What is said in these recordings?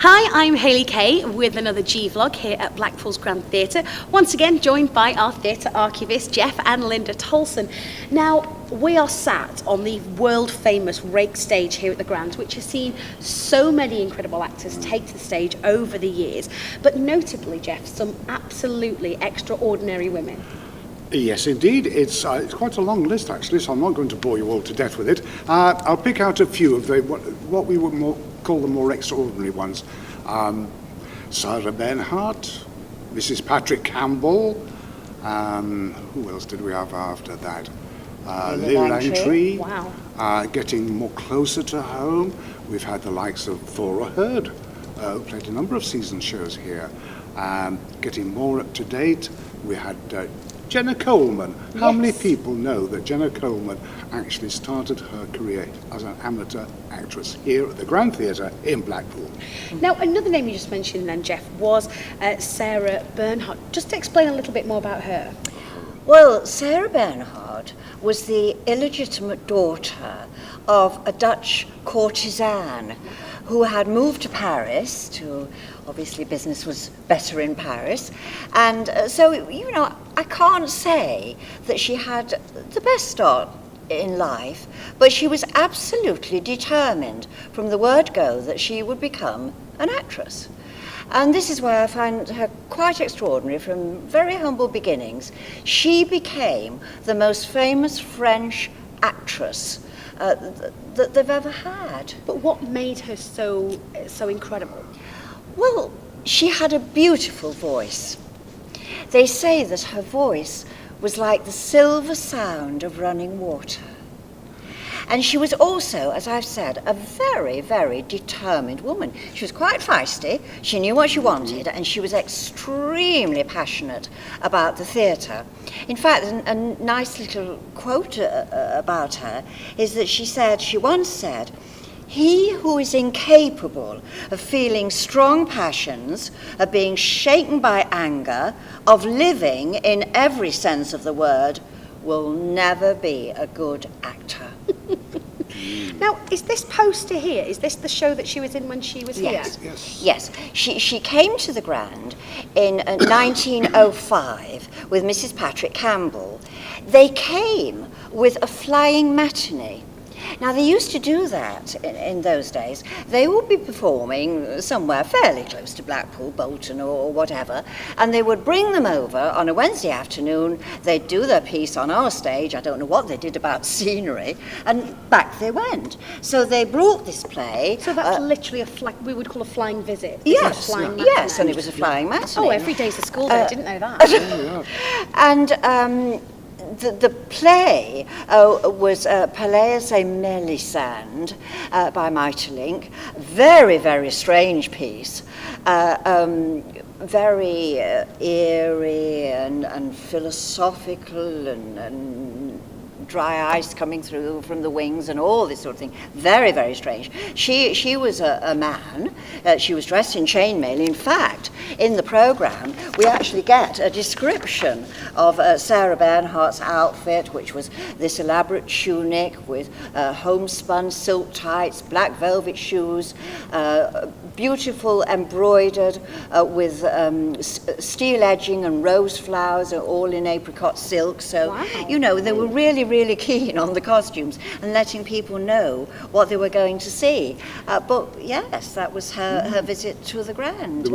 Hi, I'm Hayley Kay with another gVlog here at Blackpool's Grand Theatre. Once again joined by our theatre archivists Jeff and Linda Tolson. Now, we are sat on the world famous Rake stage here at the Grand, which has seen so many incredible actors take to the stage over the years, but notably, Jeff, some absolutely extraordinary women. Yes, indeed. It's quite a long list, actually, so I'm not going to bore you all to death with it. I'll pick out a few of the what we would call the more extraordinary ones. Sarah Bernhardt, Mrs. Patrick Campbell, who else did we have after that? Lily Langtry. Wow. Getting more closer to home, we've had the likes of Thora Hird, who played a number of season shows here. Getting more up to date, we had Jenna Coleman. How Yes. many people know that Jenna Coleman actually started her career as an amateur actress here at the Grand Theatre in Blackpool? Now, another name you just mentioned then, Jeff, was Sarah Bernhardt. Just to explain a little bit more about her. Well, Sarah Bernhardt was the illegitimate daughter of a Dutch courtesan who had moved to Paris to, obviously business was better in Paris, and so, you know, I can't say that she had the best start in life, but she was absolutely determined from the word go that she would become an actress. And this is why I find her quite extraordinary. From very humble beginnings, she became the most famous French actress that they've ever had. But what made her so incredible? Well, she had a beautiful voice. They say that her voice was like the silver sound of running water. And she was also, as I've said, a very, very determined woman. She was quite feisty, she knew what she wanted, and she was extremely passionate about the theatre. In fact, a nice little quote about her is that she once said, "He who is incapable of feeling strong passions, of being shaken by anger, of living in every sense of the word, will never be a good actor." Now, is this poster here, is this the show that she was in when she was Yes. here? Yes. She came to the Grand in 1905 with Mrs. Patrick Campbell. They came with a flying matinee. Now, they used to do that in those days. They would be performing somewhere fairly close to Blackpool, Bolton or whatever, and they would bring them over on a Wednesday afternoon. They'd do their piece on our stage. I don't know what they did about scenery, and back they went. So they brought this play. So that's literally we would call a flying visit. Yes, flying yes, and it was a flying matinee. Oh, every day's a school day, didn't know that. And the play was Palais et Melisande by Maeterlinck. Very, very strange piece. Very eerie and philosophical and dry ice coming through from the wings and all this sort of thing. Very, very strange. She was a man. She was dressed in chainmail. In fact, in the programme, we actually get a description of Sarah Bernhardt's outfit, which was this elaborate tunic with homespun silk tights, black velvet shoes, beautiful embroidered with steel edging and rose flowers, all in apricot silk. So, wow. You know, they were really, really keen on the costumes and letting people know what they were going to see. But yes, that was her visit to the Grand.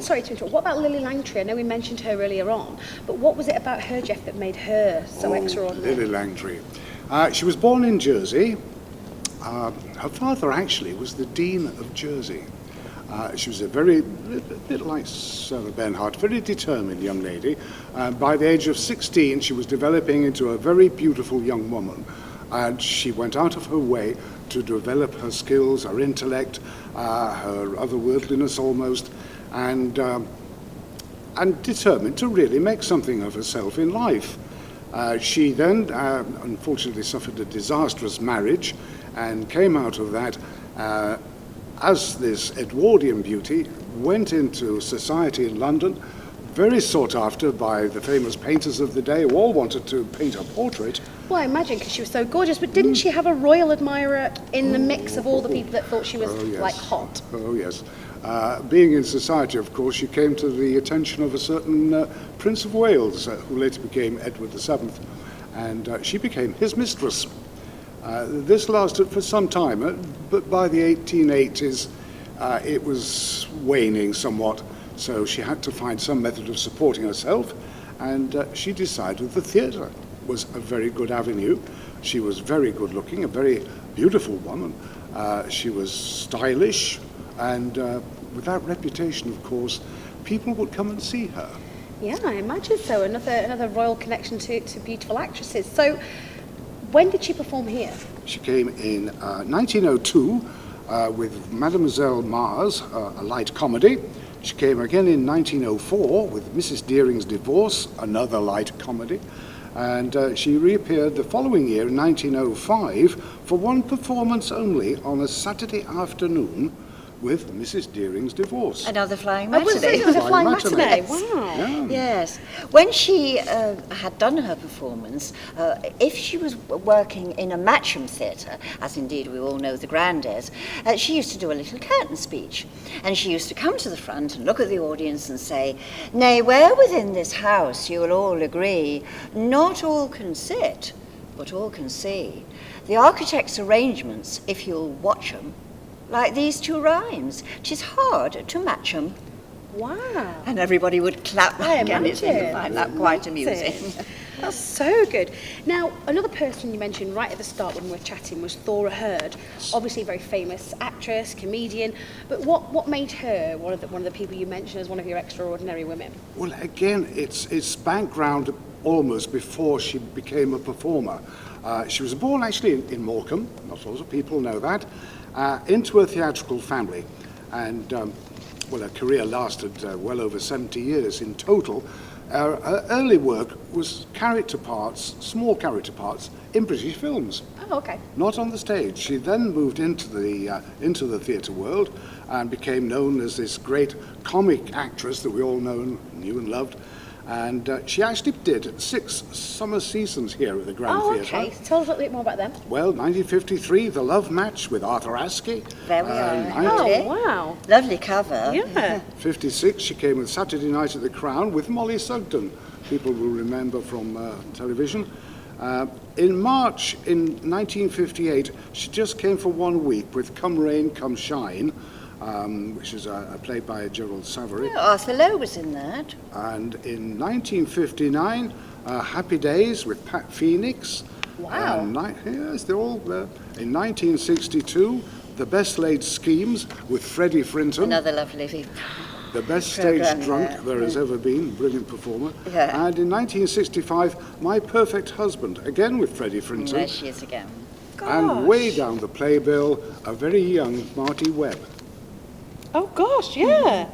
Sorry to interrupt, what about Lily Langtry? I know we mentioned her earlier on, but what was it about her, Jeff, that made her so extraordinary? Lily Langtry. She was born in Jersey. Her father actually was the Dean of Jersey. She was a bit like Sarah Bernhardt, very determined young lady. By the age of 16, she was developing into a very beautiful young woman. And she went out of her way to develop her skills, her intellect, her otherworldliness almost, and determined to really make something of herself in life. She then, unfortunately, suffered a disastrous marriage and came out of that as this Edwardian beauty, went into society in London, very sought after by the famous painters of the day who all wanted to paint her portrait. Well, I imagine because she was so gorgeous, but didn't she have a royal admirer in the mix of all the people that thought she was like hot? Oh, yes. Being in society, of course, she came to the attention of a certain Prince of Wales, who later became Edward VII, and she became his mistress. This lasted for some time, but by the 1880s, it was waning somewhat, so she had to find some method of supporting herself, and she decided the theatre was a very good avenue. She was very good looking, a very beautiful woman. She was stylish, and with that reputation, of course, people would come and see her. Yeah, I imagine so. Another royal connection to beautiful actresses. So, when did she perform here? She came in 1902 with Mademoiselle Mars, a light comedy. She came again in 1904 with Mrs. Deering's Divorce, another light comedy. And she reappeared the following year in 1905 for one performance only on a Saturday afternoon with Mrs. Deering's Divorce. Another flying Oh, was matinee. it was a flying Flying matinee? matinee. Wow. Yeah. Yes. When she had done her performance, if she was working in a Matcham theatre, as indeed we all know the Grand is, she used to do a little curtain speech. And she used to come to the front and look at the audience and say, "Nay, where within this house you'll all agree, not all can sit, but all can see. The architect's arrangements, if you'll watch 'em, like these two rhymes, 'tis hard to match 'em." Wow. And everybody would clap I back and imagine. find that quite amusing. That's so good. Now, another person you mentioned right at the start when we were chatting was Thora Hird. Obviously a very famous actress, comedian, but what made her one of the people you mentioned as one of your extraordinary women? Well, again, it's background almost before she became a performer. She was born actually in Morecambe, not a lot of people know that, into a theatrical family. And, well, her career lasted well over 70 years in total. Her early work was character parts, small character parts, in British films. Oh, okay. Not on the stage. She then moved into the theatre world and became known as this great comic actress that we all knew and loved. And she actually did 6 summer seasons here at the Grand Theatre. Okay. Tell us a little bit more about them. Well, 1953, The Love Match with Arthur Askey. There we are. Oh, wow. Lovely cover. Yeah. 56, she came with Saturday Night at the Crown with Molly Sugden. People will remember from television. In March in 1958, she just came for 1 week with Come Rain, Come Shine, which is a play by Gerald Savary. Yeah, Arthur Lowe was in that. And in 1959, Happy Days with Pat Phoenix. Wow. Yes, they're all there. In 1962, The Best Laid Schemes with Freddie Frinton. Another lovely. The best stage Programme, drunk yeah. there has ever been, brilliant performer. Yeah. And in 1965, My Perfect Husband, again with Freddie Frinton. There she is again. And way down the playbill, a very young Marty Webb. Oh gosh, yeah.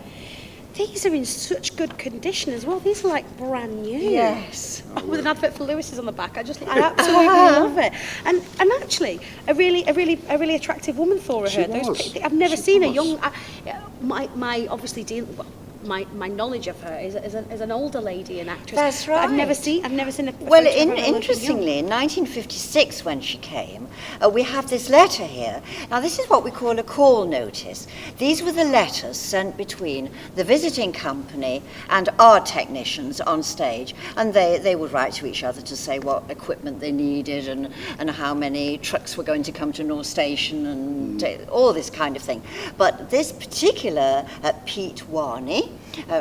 These are in such good condition as well. These are like brand new. Yes. With an advert for Lewis's on the back. I absolutely love it. And actually, a really attractive woman, Thora She Hird. was. I've never She seen a was. young. My obviously my knowledge of her is an older lady, an actress. That's But I've never right. seen a Well, photo of her looking young. interestingly, in 1956, when she came, we have this letter here. Now, this is what we call a call notice. These were the letters sent between the visiting company and our technicians on stage, and they would write to each other to say what equipment they needed and how many trucks were going to come to North Station and all this kind of thing. But this particular Pete Warney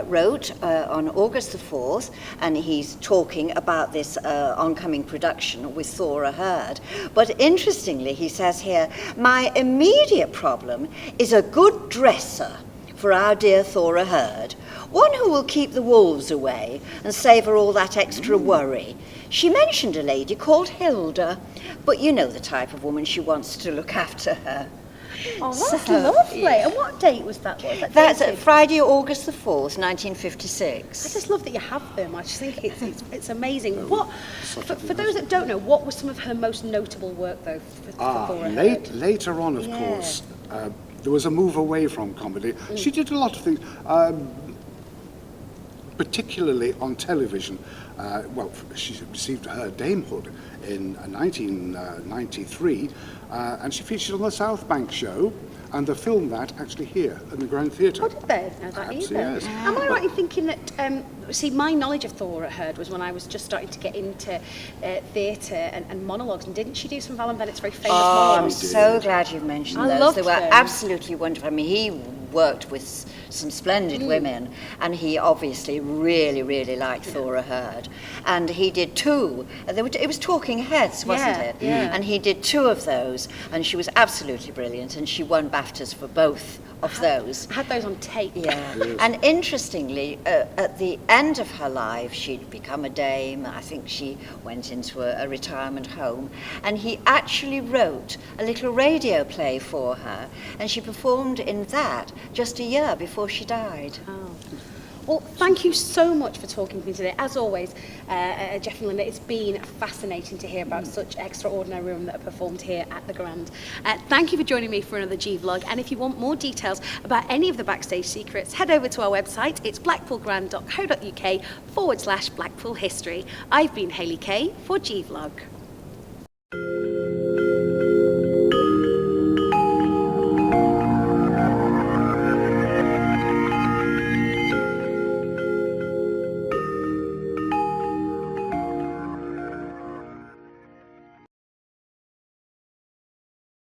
wrote on August the 4th, and he's talking about this oncoming production with Thora Hird. But interestingly, he says here, "My immediate problem is a good dresser for our dear Thora Hird, one who will keep the wolves away and save her all that extra worry. She mentioned a lady called Hilda, but you know the type of woman she wants to look after her." Oh, that's So, lovely. And what date was that? What was that That's dated? Friday, August the 4th, 1956. I just love that you have them. I just think it's amazing. such For a good those that don't know, what was some of her most notable work though for Thora Hird? Later on, of Yeah. course, there was a move away from comedy. She did a lot of things, particularly on television. Well, she received her damehood in 1993, and she featured on the South Bank show, and they filmed that actually here in the Grand Theatre. Oh, did they? No, that either. Yes. Am I right in thinking that, see, my knowledge of Thora Hird was when I was just starting to get into theatre and monologues, and didn't she do some of Alan Bennett's very famous Oh, I'm monologues? so glad you mentioned I those. loved They were them. absolutely wonderful. I mean, he worked with some splendid women, and he obviously really, really liked Thora Hird. And he did two. It was Talking Heads, wasn't Yeah, it? yeah. And he did two of those, and she was absolutely brilliant, and she won BAFTAs for both of those. I had those on tape. Yeah, and interestingly, at the end of her life, she'd become a dame. I think she went into a retirement home, and he actually wrote a little radio play for her, and she performed in that just a year before she died. Oh. Well, thank you so much for talking to me today. As always, Jeff and Linda, it's been fascinating to hear about such extraordinary women that are performed here at the Grand. Thank you for joining me for another gVlog, and if you want more details about any of the backstage secrets, head over to our website. It's blackpoolgrand.co.uk/Blackpool History. I've been Hayley Kay for gVlog.